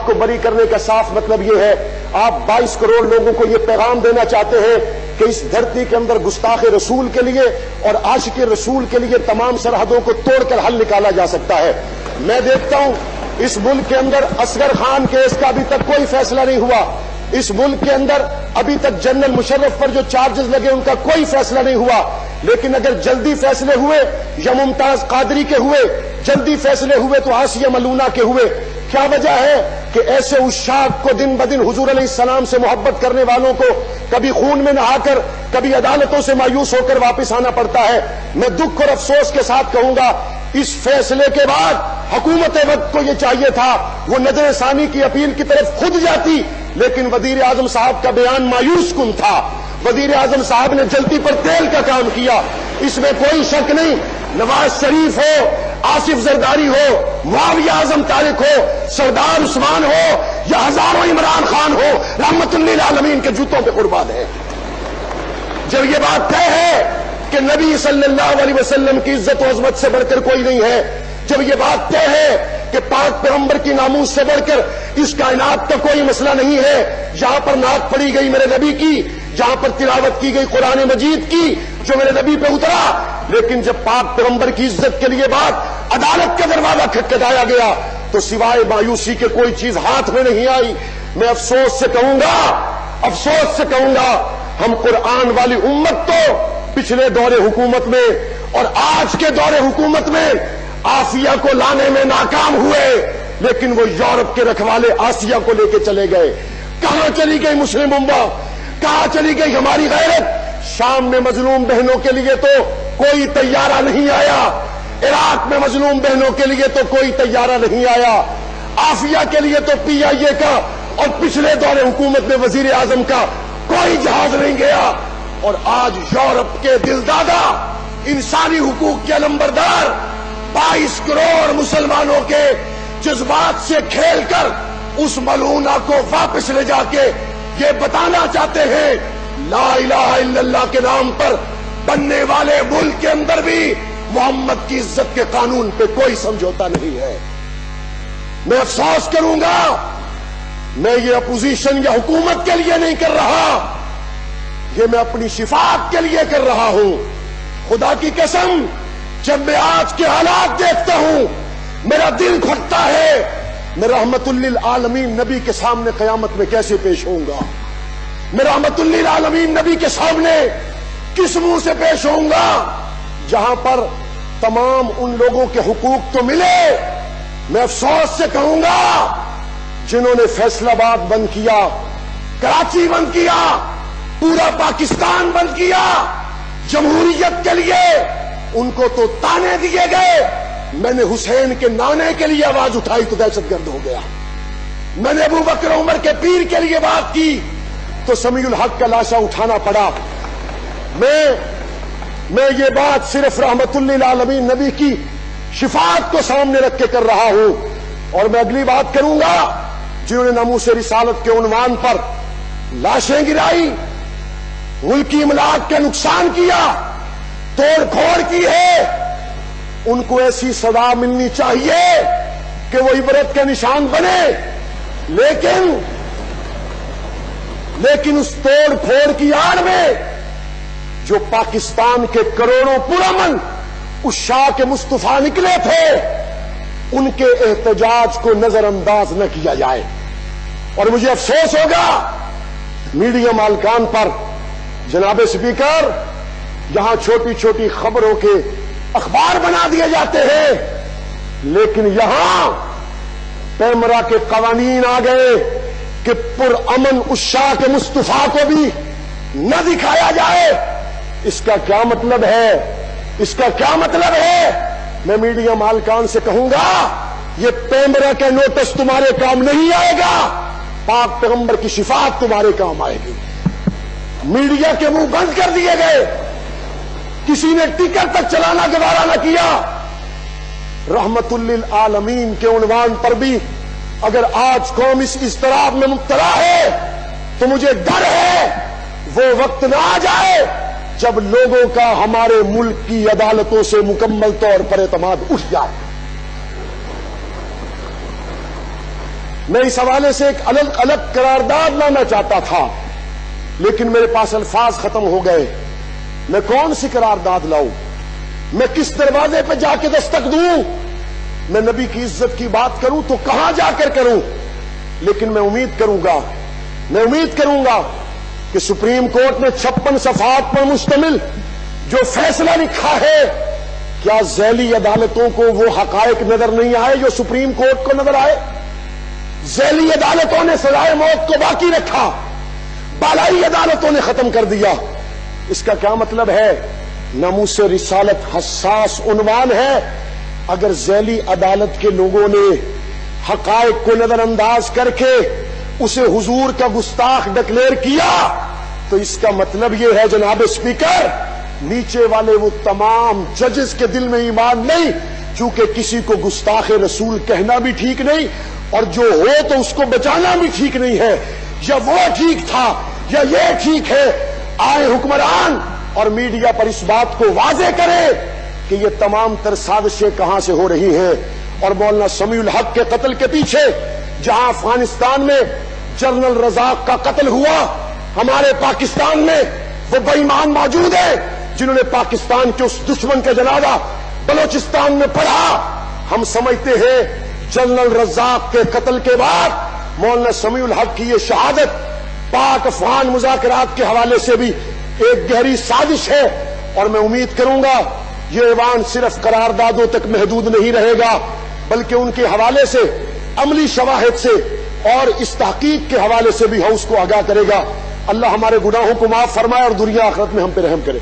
کو بری کرنے کا صاف مطلب یہ ہے، آپ 22 کروڑ لوگوں کو یہ پیغام دینا چاہتے ہیں کہ اس دھرتی کے اندر گستاخ رسول کے لیے اور عاشق رسول کے لیے تمام سرحدوں کو توڑ کر حل نکالا جا سکتا ہے۔ میں دیکھتا ہوں اس ملک کے اندر اصغر خان کیس کا ابھی تک کوئی فیصلہ نہیں ہوا، اس ملک کے اندر ابھی تک جنرل مشرف پر جو چارجز لگے ان کا کوئی فیصلہ نہیں ہوا، لیکن اگر جلدی فیصلے ہوئے یا ممتاز قادری کے ہوئے، جلدی فیصلے ہوئے تو آسیہ ملونہ کے ہوئے۔ کیا وجہ ہے کہ ایسے عشاق کو دن بدن حضور علیہ السلام سے محبت کرنے والوں کو کبھی خون میں نہا کر کبھی عدالتوں سے مایوس ہو کر واپس آنا پڑتا ہے۔ میں دکھ اور افسوس کے ساتھ کہوں گا اس فیصلے کے بعد حکومت وقت کو یہ چاہیے تھا وہ نظر ثانی کی اپیل کی طرف خود جاتی، لیکن وزیر اعظم صاحب کا بیان مایوس کن تھا۔ وزیر اعظم صاحب نے جلتی پر تیل کا کام کیا، اس میں کوئی شک نہیں۔ نواز شریف ہو، آصف زرداری ہو، معاویہ اعظم طارق ہو، سردار عثمان ہو یا ہزاروں عمران خان ہو، رحمت للعالمین کے جوتوں پہ قربان ہے۔ جب یہ بات طے ہے کہ نبی صلی اللہ علیہ وسلم کی عزت و عظمت سے بڑھ کر کوئی نہیں ہے، جب یہ بات طے ہے کہ پاک پیغمبر کی ناموس سے بڑھ کر اس کائنات کا کوئی مسئلہ نہیں ہے، جہاں پر نعت پڑھی گئی میرے نبی کی، جہاں پر تلاوت کی گئی قرآن مجید کی جو میرے نبی پہ اترا، لیکن جب پاک پیغمبر کی عزت کے لیے بات عدالت کا دروازہ کھٹکھٹایا گیا تو سوائے مایوسی کے کوئی چیز ہاتھ میں نہیں آئی۔ میں افسوس سے کہوں گا ہم قرآن والی امت تو پچھلے دور حکومت میں اور آج کے دور حکومت میں آسیہ کو لانے میں ناکام ہوئے، لیکن وہ یورپ کے رکھوالے آسیہ کو لے کے چلے گئے۔ کہاں چلی گئی مسلم امہ؟ کہاں چلی گئی ہماری غیرت؟ شام میں مظلوم بہنوں کے لیے تو کوئی طیارہ نہیں آیا، عراق میں مظلوم بہنوں کے لیے تو کوئی طیارہ نہیں آیا، آسیہ کے لیے تو PIA کا اور پچھلے دور حکومت میں وزیر اعظم کا کوئی جہاز نہیں گیا، اور آج یورپ کے دلدادہ انسانی حقوق کے علمبردار 22 کروڑ مسلمانوں کے جذبات سے کھیل کر اس ملعونہ کو واپس لے جا کے یہ بتانا چاہتے ہیں لا الہ الا اللہ کے نام پر بننے والے ملک کے اندر بھی محمد کی عزت کے قانون پہ کوئی سمجھوتا نہیں ہے۔ میں افسوس کروں گا، میں یہ اپوزیشن یا حکومت کے لیے نہیں کر رہا، یہ میں اپنی شفاعت کے لیے کر رہا ہوں۔ خدا کی قسم جب میں آج کے حالات دیکھتا ہوں میرا دل گھٹتا ہے، میں رحمت للعالمین نبی کے سامنے قیامت میں کیسے پیش ہوں گا؟ میں رحمت للعالمین نبی کے سامنے کس منہ سے پیش ہوں گا جہاں پر تمام ان لوگوں کے حقوق تو ملے؟ میں افسوس سے کہوں گا جنہوں نے فیصل آباد بند کیا، کراچی بند کیا، پورا پاکستان بند کیا جمہوریت کے لیے، ان کو تو تانے دیے گئے۔ میں نے حسین کے نانے کے لیے آواز اٹھائی تو دہشت گرد ہو گیا، میں نے ابو بکر عمر کے پیر کے لیے بات کی تو سمیع الحق کا لاشا اٹھانا پڑا۔ میں یہ بات صرف رحمت للعالمین نبی کی شفاعت کو سامنے رکھ کے کر رہا ہوں، اور میں اگلی بات کروں گا جنہوں نے ناموس رسالت کے عنوان پر لاشیں گرائی، ملکی املاک کا نقصان کیا، توڑ پھوڑ کی ہے، ان کو ایسی سزا ملنی چاہیے کہ وہ عبرت کا نشان بنے، لیکن اس توڑ پھوڑ کی آڑ میں جو پاکستان کے کروڑوں پرامن عشاق مصطفیٰ نکلے تھے ان کے احتجاج کو نظر انداز نہ کیا جائے۔ اور مجھے افسوس ہوگا میڈیا مالکان پر، جناب اسپیکر، یہاں چھوٹی چھوٹی خبروں کے اخبار بنا دیے جاتے ہیں، لیکن یہاں پیمرا کے قوانین آ گئے کہ پرامن عشاق مصطفیٰ کو بھی نہ دکھایا جائے۔ اس کا کیا مطلب ہے؟ اس کا کیا مطلب ہے؟ میں میڈیا مالکان سے کہوں گا یہ پیمرا کا نوٹس تمہارے کام نہیں آئے گا، پاک پیغمبر کی شفاعت تمہارے کام آئے گی۔ میڈیا کے منہ بند کر دیے گئے، کسی نے ٹکٹ تک چلانا گوارا نہ کیا۔ رحمت للعالمین کے عنوان پر بھی اگر آج قوم اس اضطراب میں مبتلا ہے تو مجھے ڈر ہے وہ وقت نہ آ جائے جب لوگوں کا ہمارے ملک کی عدالتوں سے مکمل طور پر اعتماد اٹھ جائے۔ میں اس حوالے سے ایک الگ الگ قرارداد لانا چاہتا تھا، لیکن میرے پاس الفاظ ختم ہو گئے۔ میں کون سی قرارداد لاؤں؟ میں کس دروازے پہ جا کے دستک دوں؟ میں نبی کی عزت کی بات کروں تو کہاں جا کر کروں؟ لیکن میں امید کروں گا کہ سپریم کورٹ نے 56 صفحات پر مشتمل جو فیصلہ لکھا ہے، کیا ذیلی عدالتوں کو وہ حقائق نظر نہیں آئے جو سپریم کورٹ کو نظر آئے؟ ذیلی عدالتوں نے سزائے موت کو باقی رکھا، بالائی عدالتوں نے ختم کر دیا۔ اس کا کیا مطلب ہے؟ ناموس رسالت حساس عنوان ہے، اگر ذیلی عدالت کے لوگوں نے حقائق کو نظر انداز کر کے اسے حضور کا گستاخ ڈکلیئر کیا تو اس کا مطلب یہ ہے جناب اسپیکر، نیچے والے وہ تمام ججز کے دل میں ایمان نہیں، چونکہ کسی کو گستاخ رسول کہنا بھی ٹھیک نہیں اور جو ہو تو اس کو بچانا بھی ٹھیک نہیں ہے۔ یا وہ ٹھیک تھا یا یہ ٹھیک ہے، آئے حکمران اور میڈیا پر اس بات کو واضح کرے کہ یہ تمام تر سازشیں کہاں سے ہو رہی ہیں۔ اور مولانا سمیع الحق کے قتل کے پیچھے جہاں افغانستان میں جنرل رزاق کا قتل ہوا، ہمارے پاکستان میں وہ بے ایمان موجود ہیں جنہوں نے پاکستان کے اس دشمن کا جنازہ بلوچستان میں پڑھا۔ ہم سمجھتے ہیں جنرل رزاق کے قتل کے بعد مولانا سمیع الحق کی یہ شہادت پاک افغان مذاکرات کے حوالے سے بھی ایک گہری سازش ہے، اور میں امید کروں گا یہ ایوان صرف قراردادوں تک محدود نہیں رہے گا بلکہ ان کے حوالے سے عملی شواہد سے اور اس تحقیق کے حوالے سے بھی ہاؤس کو آگاہ کرے گا۔ اللہ ہمارے گناہوں کو معاف فرمائے اور دنیا آخرت میں ہم پہ رحم کرے۔